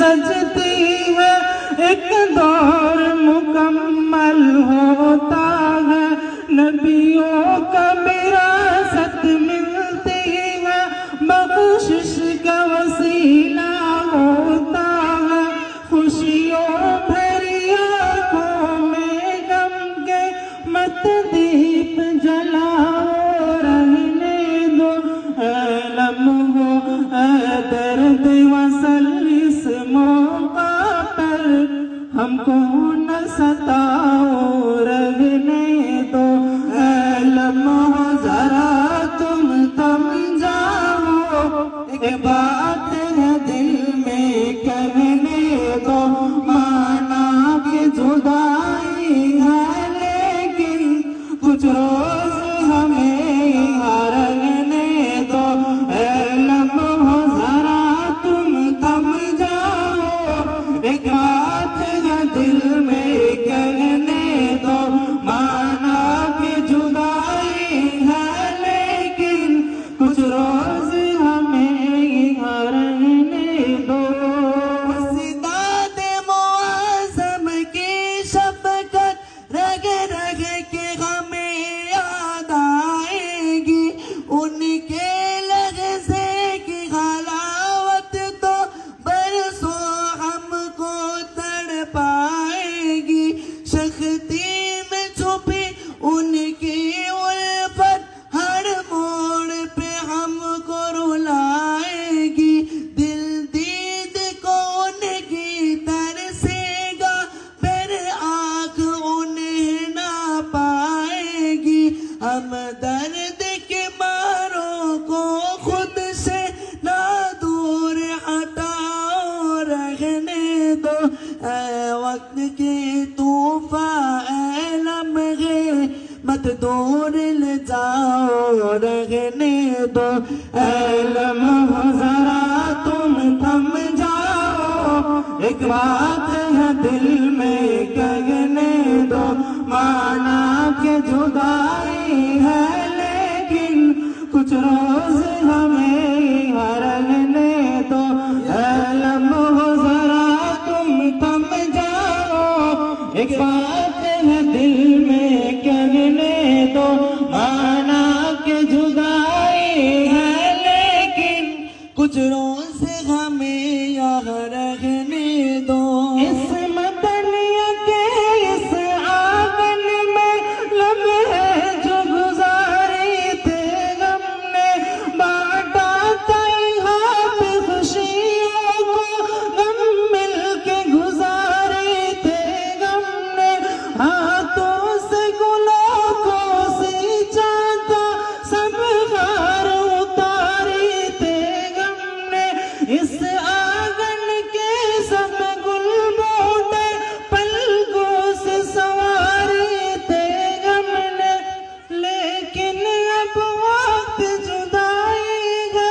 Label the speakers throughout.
Speaker 1: सजती है, एक दौर मुकम्मल होता है, नबियों का विरासत मिलती है, बख्शिश का वसीला होता है, खुशियों भरी आँखों में गम के मत दीप जलाओ रहने दो, लम्हो दर्द वसल इस मौका पर हमको न सताओ रहने दो, लम्हो जरा तुम थम जाओ, एक बात है दिल में कहने दो, माना कि जुदाई है लेकिन कुछ रोज हमें यहाँ रहने दो, लम्हो जरा तुम थम जाओ, एक बात है दिल में कहने दो, माना कि जुदाई है लेकिन कुछ रोज हमें यहाँ रहने दो।
Speaker 2: सिदात मुआज़म की शफ़क़त रग रग के हमें याद आएगी, उनके लहज़े की हलावत तो बरसों हमको तड़पाएगी, शक्ति में छुपी उनकी उल्फत हर मोड़ पे हमको रुलाएगी, दिल दीद को उनकी तरसेगा, फिर आँख उन्हें ना पाएगी, हम दर्द के मारों को खुद से ना दूर हटाओ रहने दो, ऐ वक्त के तूफान ऐ लम्हे मत दूर ले जाओ रहने दो,
Speaker 1: ऐ लम्हो जरा तुम थम जाओ, एक बात है दिल में कहने दो, माना कि जुदाई है लेकिन कुछ रोज हमें यहाँ रहने दो, ऐ लम्हो जरा तुम थम जाओ, एक बात है दिल में कहने दो, माना कि जुदाई है लेकिन
Speaker 2: कुछ रोज हमें यहाँ रहने दो।
Speaker 1: इस मदनिया के इस आंगन में लम्हे जो गुजारे थे हमने, बांटा था यहाँ पे खुशियों को, गम मिल के गुजारे थे हमने, हाथों से गुलों को सींचा था, सब हार उतारे थे हमने, इस आंगन के सब गुल बूटे पलकों से संवारे थे हमने, लेकिन अब वक्त जुदाई है,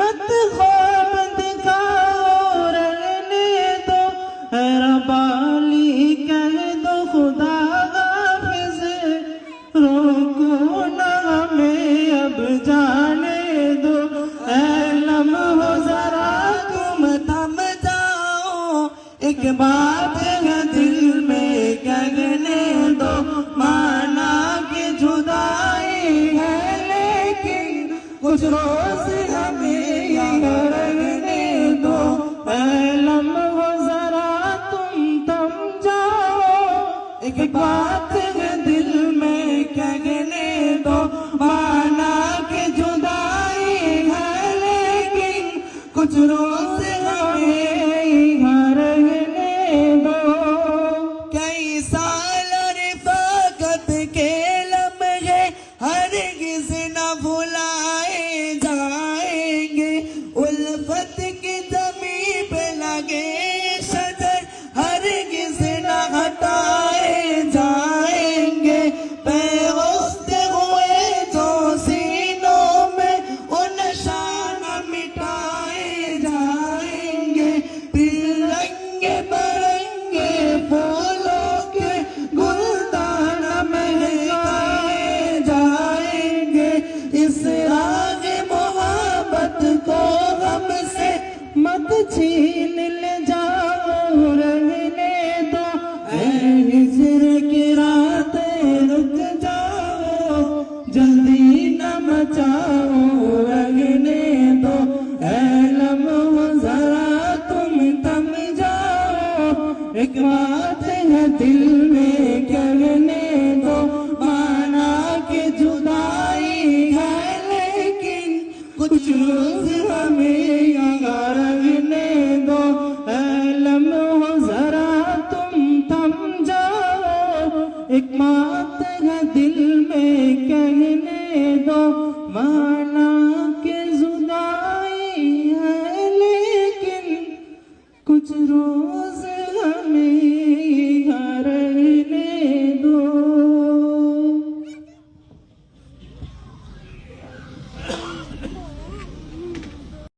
Speaker 1: मत ख्वाब दिखाओ रहने दो, रबाली कह दो खुदा हाफिज, रोको ना हमें अब जाने दो, ऐ लम्हो जरा
Speaker 2: तुम थम जाओ,
Speaker 1: एक बात है दिल में कहने दो, माना कि जुदाई है लेकिन कुछ रोज हमें यहाँ रहने दो, ऐ लम्हो जरा तुम थम जाओ, एक बात है दिल में कहने दो, माना कि जुदाई है लेकिन कुछ रोज हमें यहाँ रहने दो।
Speaker 2: कई साल रिफ़ाक़त के लम्हे हरगिज़ न भुलाए जाएंगे, उल्फत की ज़मीं पे लगे शजर हरगिज़ न हटाए जाएंगे, बेवक्त हुए जो सीनों में उन शान मिटाए जाएंगे, तिरंगे बरंगे फूलों के गुलदान महकाए जाएंगे, इस राग मोहब्बत को हमसे मत छीन ले जा
Speaker 1: एक बात है दिल में कहने